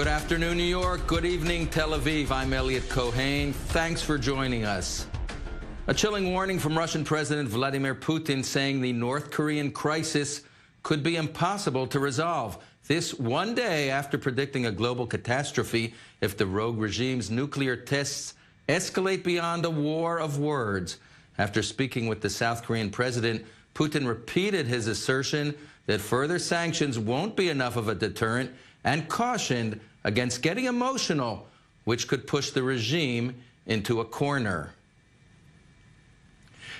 Good afternoon, New York. Good evening, Tel Aviv. I'm Eliot Coe-Hayne. Thanks for joining us. A chilling warning from Russian President Vladimir Putin saying the North Korean crisis could be impossible to resolve. This one day after predicting a global catastrophe if the rogue regime's nuclear tests escalate beyond a war of words. After speaking with the South Korean president, Putin repeated his assertion that further sanctions won't be enough of a deterrent and cautioned against getting emotional, which could push the regime into a corner.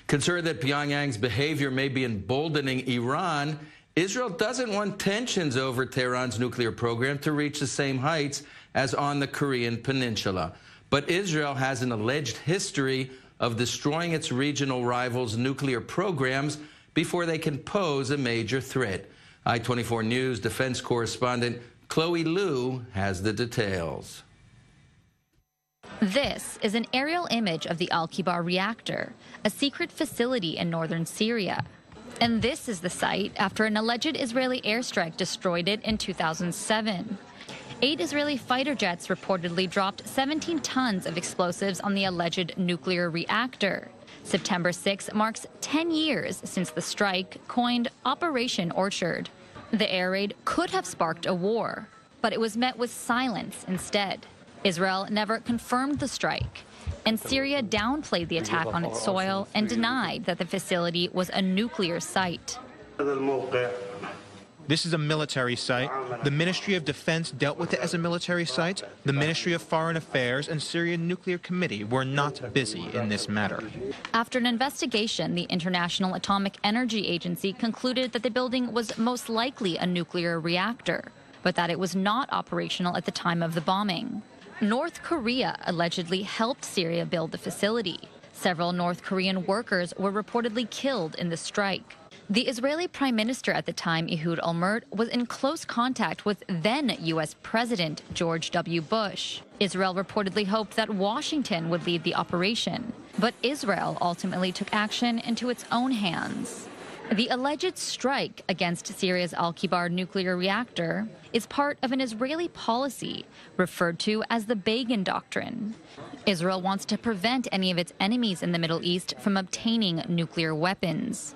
Concerned that Pyongyang's behavior may be emboldening Iran, Israel doesn't want tensions over Tehran's nuclear program to reach the same heights as on the Korean peninsula. But Israel has an alleged history of destroying its regional rivals' nuclear programs before they can pose a major threat. I-24 News defense correspondent Chloe Liu has the details. This is an aerial image of the Al-Kibar reactor, a secret facility in northern Syria. And this is the site after an alleged Israeli airstrike destroyed it in 2007. 8 Israeli fighter jets reportedly dropped 17 tons of explosives on the alleged nuclear reactor. September 6 marks 10 years since the strike, coined Operation Orchard. The air raid could have sparked a war, but it was met with silence instead. Israel never confirmed the strike, and Syria downplayed the attack on its soil and denied that the facility was a nuclear site. This is a military site. The Ministry of Defense dealt with it as a military site. The Ministry of Foreign Affairs and Syrian Nuclear Committee were not busy in this matter. After an investigation, the International Atomic Energy Agency concluded that the building was most likely a nuclear reactor, but that it was not operational at the time of the bombing. North Korea allegedly helped Syria build the facility. Several North Korean workers were reportedly killed in the strike. The Israeli Prime Minister at the time, Ehud Olmert, was in close contact with then U.S. President George W. Bush. Israel reportedly hoped that Washington would lead the operation, but Israel ultimately took action into its own hands. The alleged strike against Syria's Al-Kibar nuclear reactor is part of an Israeli policy referred to as the Begin Doctrine. Israel wants to prevent any of its enemies in the Middle East from obtaining nuclear weapons.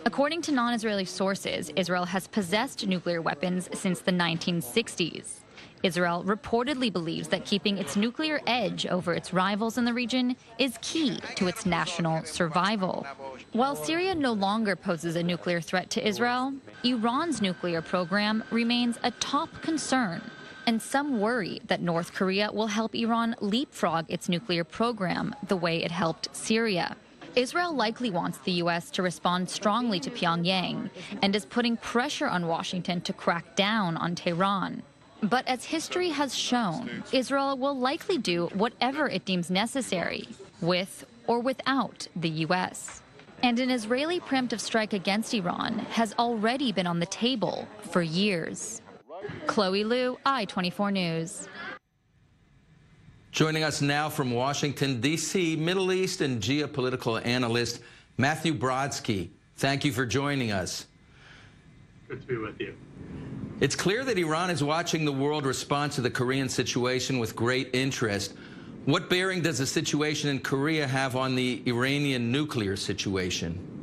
According to non-Israeli sources, Israel has possessed nuclear weapons since the 1960s. Israel reportedly believes that keeping its nuclear edge over its rivals in the region is key to its national survival. While Syria no longer poses a nuclear threat to Israel, Iran's nuclear program remains a top concern, and some worry that North Korea will help Iran leapfrog its nuclear program the way it helped Syria. Israel likely wants the U.S. to respond strongly to Pyongyang and is putting pressure on Washington to crack down on Tehran. But as history has shown, Israel will likely do whatever it deems necessary, with or without the U.S. And an Israeli preemptive strike against Iran has already been on the table for years. Chloe Liu, I-24 News. Joining us now from Washington, D.C., Middle East and geopolitical analyst Matthew Brodsky. Thank you for joining us. Good to be with you. It's clear that Iran is watching the world respond to the Korean situation with great interest. What bearing does the situation in Korea have on the Iranian nuclear situation?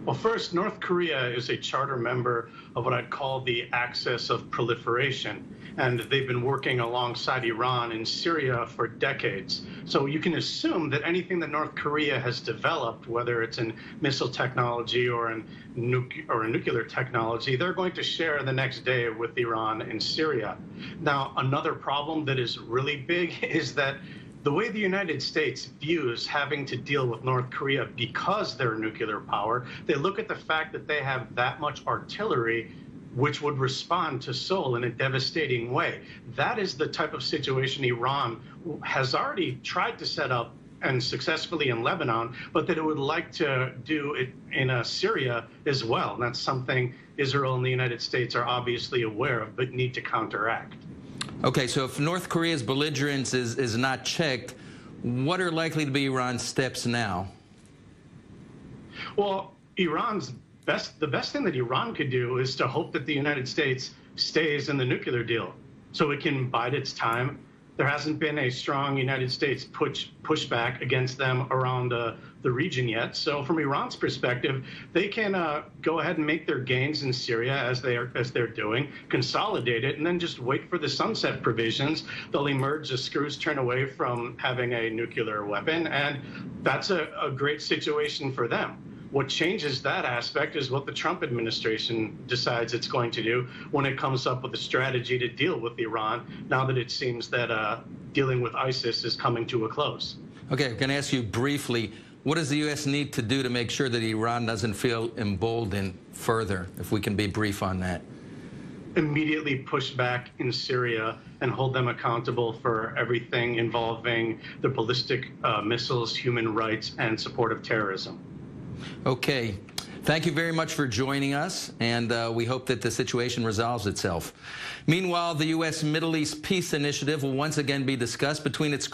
Well, first, North Korea is a charter member of what I'd call the Axis of Proliferation, and they've been working alongside Iran in Syria for decades. So you can assume that anything that North Korea has developed, whether it's in missile technology or in nuclear technology, they're going to share the next day with Iran in Syria. Now, another problem that is really big is that the way the United States views having to deal with North Korea because they're a nuclear power, they look at the fact that they have that much artillery which would respond to Seoul in a devastating way. That is the type of situation Iran has already tried to set up and successfully in Lebanon, but that it would like to do it in Syria as well. And that's something Israel and the United States are obviously aware of, but need to counteract. Okay, so if North Korea's belligerence is not checked, what are likely to be Iran's steps now? Well, the best thing that Iran could do is to hope that the United States stays in the nuclear deal. so it can bide its time. There hasn't been a strong United States pushback against them around the region yet. So from Iran's perspective, they can go ahead and make their gains in Syria as they're doing, consolidate it, and then just wait for the sunset provisions. They'll emerge as screws turn away from having a nuclear weapon, and that's a great situation for them. What changes that aspect is what the Trump administration decides it's going to do when it comes up with a strategy to deal with Iran, now that it seems that dealing with ISIS is coming to a close. Okay, I'm going to ask you briefly, what does the U.S. need to do to make sure that Iran doesn't feel emboldened further, if we can be brief on that? Immediately push back in Syria and hold them accountable for everything involving the ballistic missiles, human rights, and support of terrorism. Okay. Thank you very much for joining us, and we hope that the situation resolves itself. Meanwhile, the U.S. Middle East Peace Initiative will once again be discussed between its